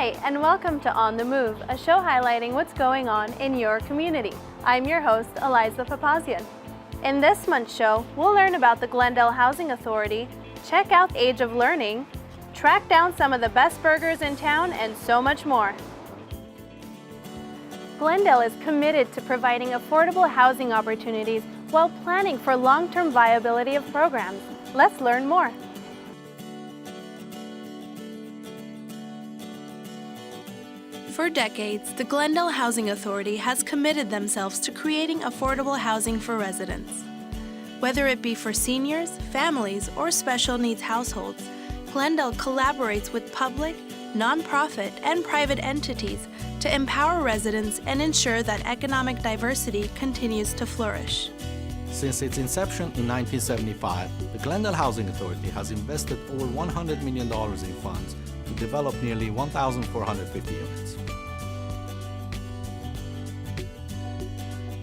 Hi, and welcome to On the Move, a show highlighting what's going on in your community. I'm your host, Eliza Papazian. In this month's show, we'll learn about the Glendale Housing Authority, check out Age of Learning, track down some of the best burgers in town, and so much more. Glendale is committed to providing affordable housing opportunities while planning for long-term viability of programs. Let's learn more. For decades, the Glendale Housing Authority has committed themselves to creating affordable housing for residents. Whether it be for seniors, families, or special needs households, Glendale collaborates with public, nonprofit, and private entities to empower residents and ensure that economic diversity continues to flourish. Since its inception in 1975, the Glendale Housing Authority has invested over $100 million in funds to develop nearly 1,450 units.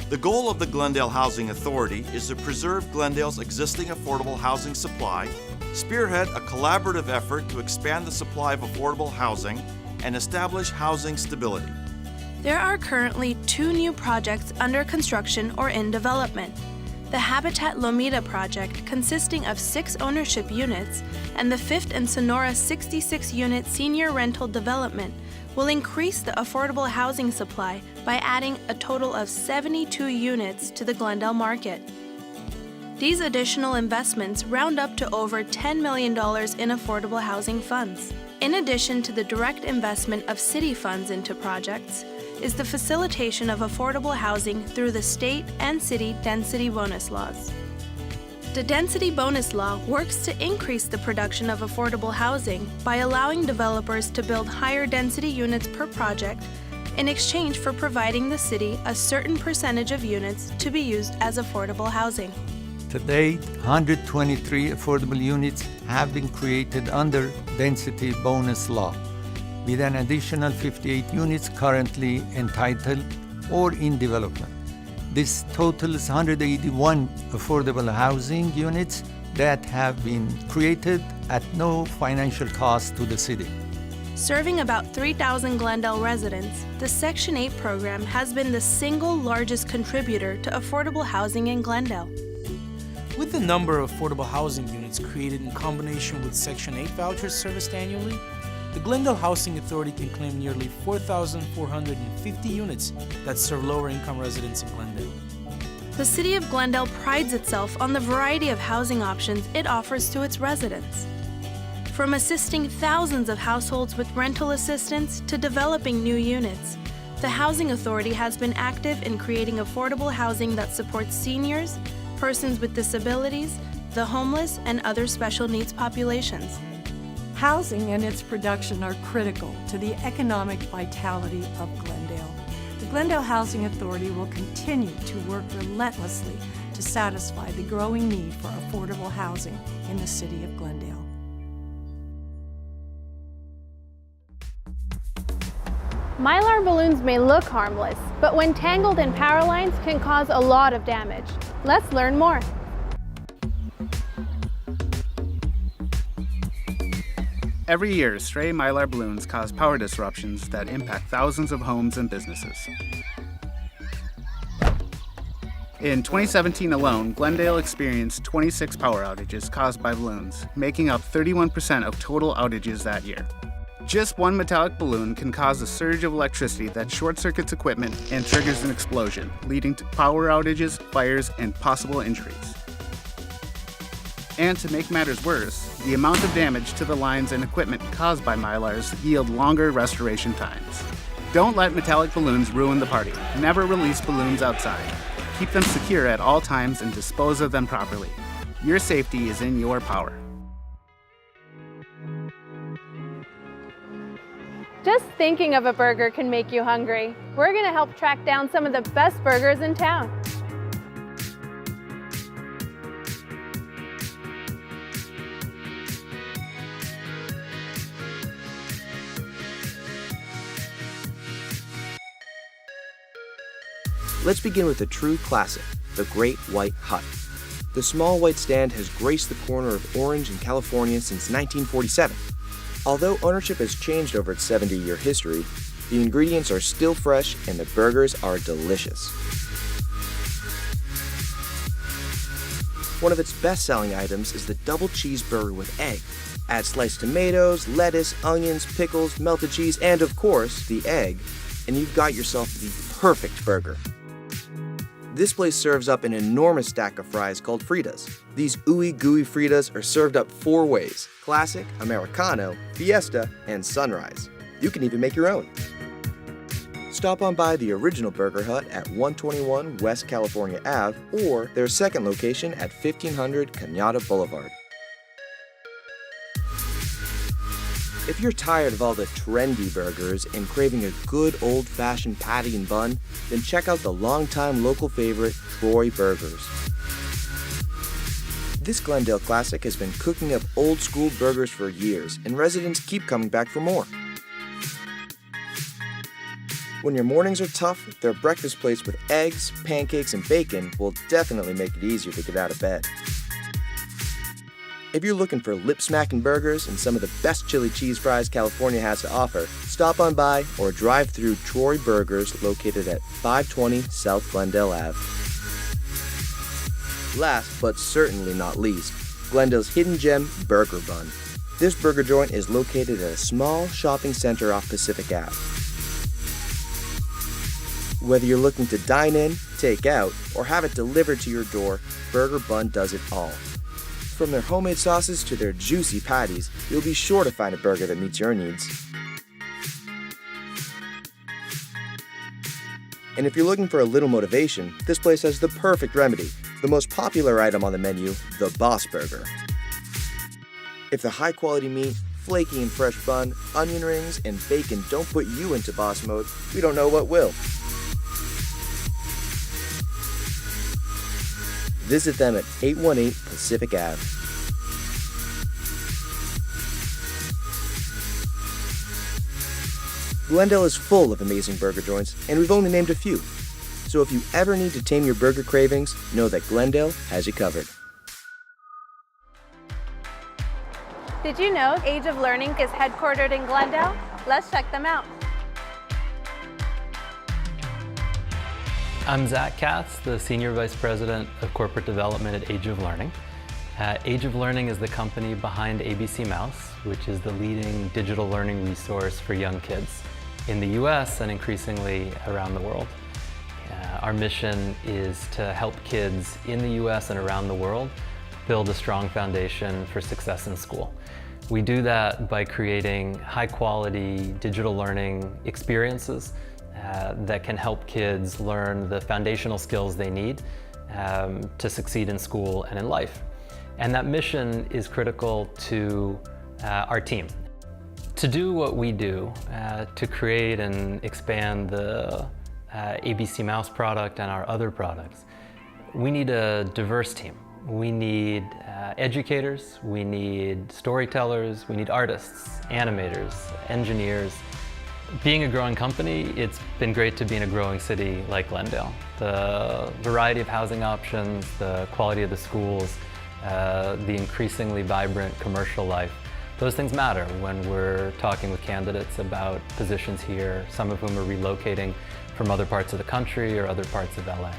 The goal of the Glendale Housing Authority is to preserve Glendale's existing affordable housing supply, spearhead a collaborative effort to expand the supply of affordable housing, and establish housing stability. There are currently 2 new projects under construction or in development. The Habitat Lomita project, consisting of 6 ownership units, and the 5th and Sonora 66-unit senior rental development will increase the affordable housing supply by adding a total of 72 units to the Glendale market. These additional investments round up to over $10 million in affordable housing funds. In addition to the direct investment of city funds into projects, is the facilitation of affordable housing through the state and city density bonus laws. The Density Bonus Law works to increase the production of affordable housing by allowing developers to build higher density units per project in exchange for providing the city a certain percentage of units to be used as affordable housing. To date, 123 affordable units have been created under Density Bonus Law, with an additional 58 units currently entitled or in development. This totals 181 affordable housing units that have been created at no financial cost to the city. Serving about 3,000 Glendale residents, the Section 8 program has been the single largest contributor to affordable housing in Glendale. With the number of affordable housing units created in combination with Section 8 vouchers serviced annually, the Glendale Housing Authority can claim nearly 4,450 units that serve lower-income residents in Glendale. The City of Glendale prides itself on the variety of housing options it offers to its residents. From assisting thousands of households with rental assistance to developing new units, the Housing Authority has been active in creating affordable housing that supports seniors, persons with disabilities, the homeless, and other special needs populations. Housing and its production are critical to the economic vitality of Glendale. The Glendale Housing Authority will continue to work relentlessly to satisfy the growing need for affordable housing in the city of Glendale. Mylar balloons may look harmless, but when tangled in power lines can cause a lot of damage. Let's learn more. Every year, stray Mylar balloons cause power disruptions that impact thousands of homes and businesses. In 2017 alone, Glendale experienced 26 power outages caused by balloons, making up 31% of total outages that year. Just one metallic balloon can cause a surge of electricity that short-circuits equipment and triggers an explosion, leading to power outages, fires, and possible injuries. And to make matters worse, the amount of damage to the lines and equipment caused by Mylars yield longer restoration times. Don't let metallic balloons ruin the party. Never release balloons outside. Keep them secure at all times and dispose of them properly. Your safety is in your power. Just thinking of a burger can make you hungry. We're going to help track down some of the best burgers in town. Let's begin with a true classic, the Great White Hut. The small white stand has graced the corner of Orange in California since 1947. Although ownership has changed over its 70-year history, the ingredients are still fresh and the burgers are delicious. One of its best-selling items is the double cheeseburger with egg. Add sliced tomatoes, lettuce, onions, pickles, melted cheese, and of course, the egg, and you've got yourself the perfect burger. This place serves up an enormous stack of fries called fritas. These ooey gooey fritas are served up 4 ways: classic, Americano, fiesta, and sunrise. You can even make your own. Stop on by the original Burger Hut at 121 West California Ave or their second location at 1500 Cañada Boulevard. If you're tired of all the trendy burgers and craving a good old-fashioned patty and bun, then check out the longtime local favorite, Troy Burgers. This Glendale classic has been cooking up old-school burgers for years, and residents keep coming back for more. When your mornings are tough, their breakfast plates with eggs, pancakes, and bacon will definitely make it easier to get out of bed. If you're looking for lip-smacking burgers and some of the best chili cheese fries California has to offer, stop on by or drive through Troy Burgers located at 520 South Glendale Ave. Last, but certainly not least, Glendale's hidden gem burger bun. This burger joint is located at a small shopping center off Pacific Ave. Whether you're looking to dine in, take out, or have it delivered to your door, Burger Bun does it all. From their homemade sauces to their juicy patties, you'll be sure to find a burger that meets your needs. And if you're looking for a little motivation, this place has the perfect remedy, the most popular item on the menu, the Boss Burger. If the high-quality meat, flaky and fresh bun, onion rings, and bacon don't put you into boss mode, we don't know what will. Visit them at 818 Pacific Ave. Glendale is full of amazing burger joints, and we've only named a few. So if you ever need to tame your burger cravings, know that Glendale has you covered. Did you know Age of Learning is headquartered in Glendale? Let's check them out. I'm Zach Katz, the Senior Vice President of Corporate Development at Age of Learning. Age of Learning is the company behind ABC Mouse, which is the leading digital learning resource for young kids in the US and increasingly around the world. Our mission is to help kids in the US and around the world build a strong foundation for success in school. We do that by creating high-quality digital learning experiences that can help kids learn the foundational skills they need to succeed in school and in life. And that mission is critical to our team. To do what we do, to create and expand the ABC Mouse product and our other products, we need a diverse team. We need educators, we need storytellers, we need artists, animators, engineers. Being a growing company, it's been great to be in a growing city like Glendale. The variety of housing options, the quality of the schools, the increasingly vibrant commercial life, those things matter when we're talking with candidates about positions here, some of whom are relocating from other parts of the country or other parts of LA.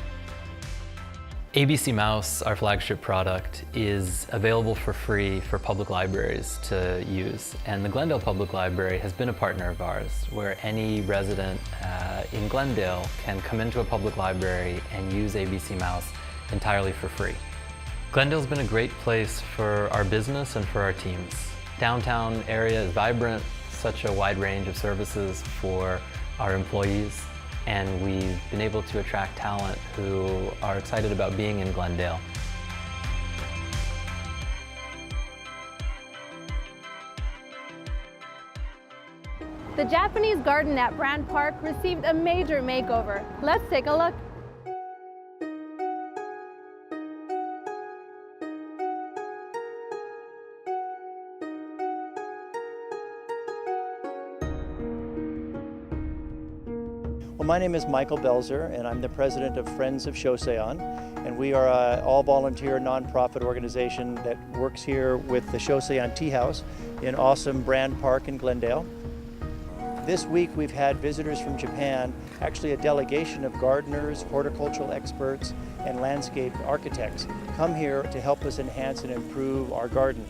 ABC Mouse, our flagship product, is available for free for public libraries to use. And the Glendale Public Library has been a partner of ours, where any resident in Glendale can come into a public library and use ABC Mouse entirely for free. Glendale's been a great place for our business and for our teams. Downtown area is vibrant, such a wide range of services for our employees. And we've been able to attract talent who are excited about being in Glendale. The Japanese garden at Brand Park received a major makeover. Let's take a look. Well, my name is Michael Belzer, and I'm the president of Friends of Shosiean, and we are an all-volunteer nonprofit organization that works here with the Shosiean Tea House in awesome Brand Park in Glendale. This week we've had visitors from Japan, actually a delegation of gardeners, horticultural experts, and landscape architects come here to help us enhance and improve our garden.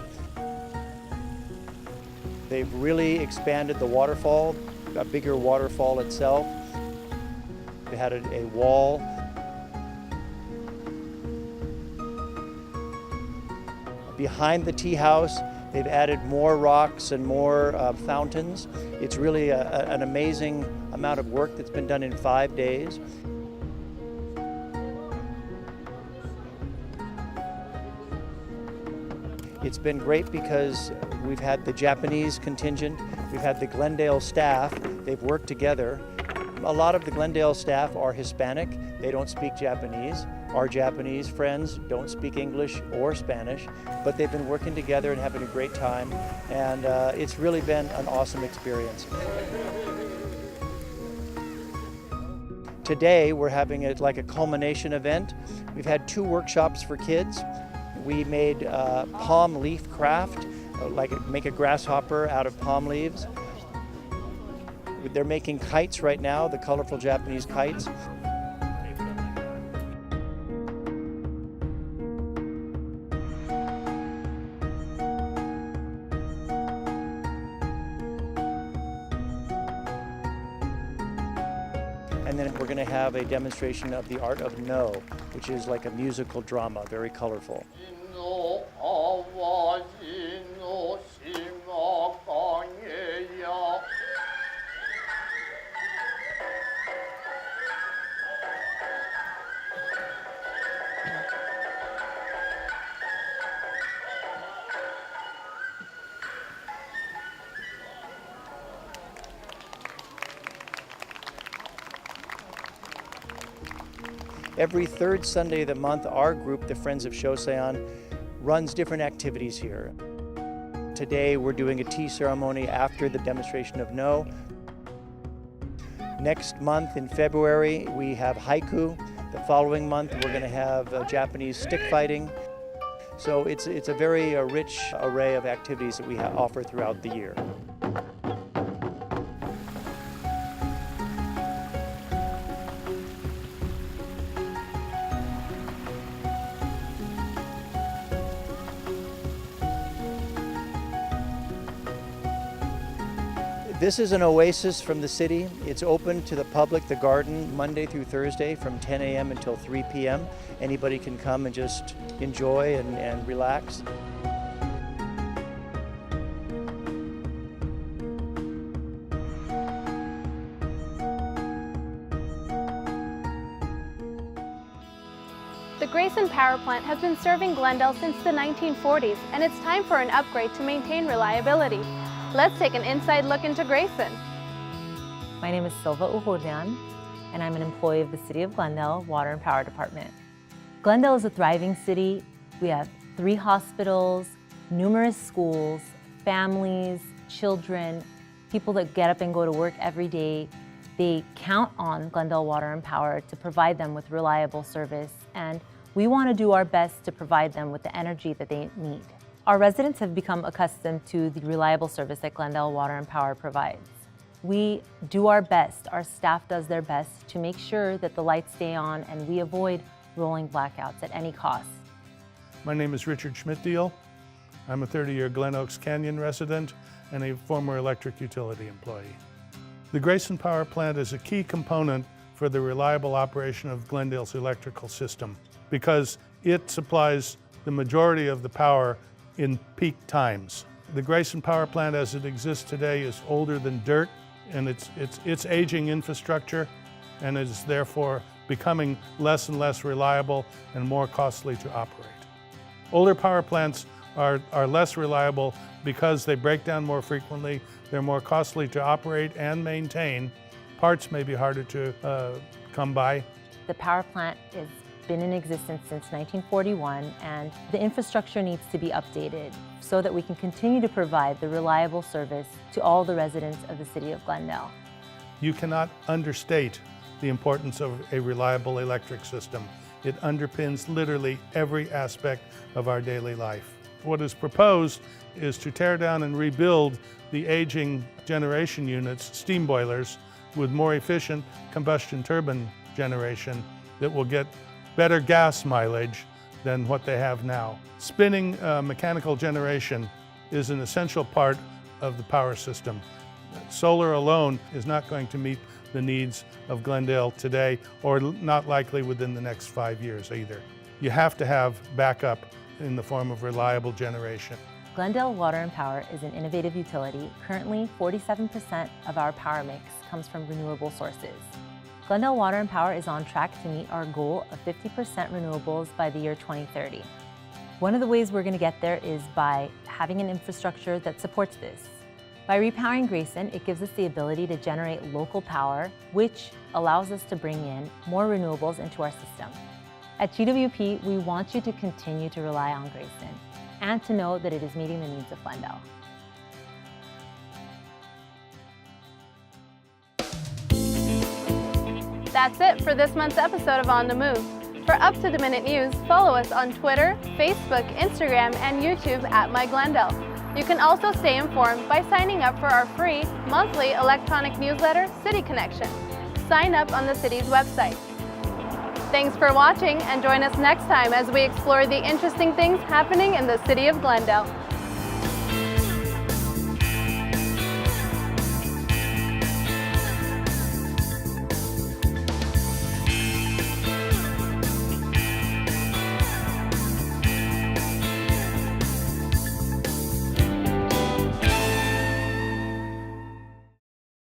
They've really expanded the waterfall, a bigger waterfall itself. They had a wall. Behind the tea house, they've added more rocks and more fountains. It's really an amazing amount of work that's been done in 5 days. It's been great because we've had the Japanese contingent, we've had the Glendale staff, they've worked together. A lot of the Glendale staff are Hispanic, they don't speak Japanese. Our Japanese friends don't speak English or Spanish, but they've been working together and having a great time, and it's really been an awesome experience. Today we're having like a culmination event. We've had 2 workshops for kids. We made palm leaf craft, make a grasshopper out of palm leaves. They're making kites right now, the colorful Japanese kites. And then we're going to have a demonstration of the art of No, which is like a musical drama, very colorful. Every 3rd Sunday of the month, our group, the Friends of Shosiean, runs different activities here. Today, we're doing a tea ceremony after the demonstration of No. Next month, in February, we have haiku. The following month, we're going to have Japanese stick fighting. So it's a very rich array of activities that we offer throughout the year. This is an oasis from the city. It's open to the public, the garden, Monday through Thursday from 10 a.m. until 3 p.m. Anybody can come and just enjoy and relax. The Grayson power plant has been serving Glendale since the 1940s, and it's time for an upgrade to maintain reliability. Let's take an inside look into Grayson. My name is Silva Uhurlian, and I'm an employee of the City of Glendale Water and Power Department. Glendale is a thriving city. We have 3 hospitals, numerous schools, families, children, people that get up and go to work every day. They count on Glendale Water and Power to provide them with reliable service, and we want to do our best to provide them with the energy that they need. Our residents have become accustomed to the reliable service that Glendale Water and Power provides. We do our best, our staff does their best to make sure that the lights stay on and we avoid rolling blackouts at any cost. My name is Richard Schmidt-Deal. I'm a 30-year Glen Oaks Canyon resident and a former electric utility employee. The Grayson power plant is a key component for the reliable operation of Glendale's electrical system because it supplies the majority of the power in peak times. The Grayson power plant as it exists today is older than dirt, and it's aging infrastructure and is therefore becoming less and less reliable and more costly to operate. Older power plants are less reliable because they break down more frequently, they're more costly to operate and maintain. Parts may be harder to come by. The power plant has been in existence since 1941, and the infrastructure needs to be updated so that we can continue to provide the reliable service to all the residents of the City of Glendale. You cannot understate the importance of a reliable electric system. It underpins literally every aspect of our daily life. What is proposed is to tear down and rebuild the aging generation units, steam boilers, with more efficient combustion turbine generation that will get better gas mileage than what they have now. Spinning mechanical generation is an essential part of the power system. Solar alone is not going to meet the needs of Glendale today, or not likely within the next 5 years either. You have to have backup in the form of reliable generation. Glendale Water and Power is an innovative utility. Currently, 47% of our power mix comes from renewable sources. Glendale Water and Power is on track to meet our goal of 50% renewables by the year 2030. One of the ways we're going to get there is by having an infrastructure that supports this. By repowering Grayson, it gives us the ability to generate local power, which allows us to bring in more renewables into our system. At GWP, we want you to continue to rely on Grayson and to know that it is meeting the needs of Glendale. That's it for this month's episode of On the Move. For up-to-the-minute news, follow us on Twitter, Facebook, Instagram, and YouTube at MyGlendale. You can also stay informed by signing up for our free monthly electronic newsletter, City Connection. Sign up on the city's website. Thanks for watching, and join us next time as we explore the interesting things happening in the city of Glendale.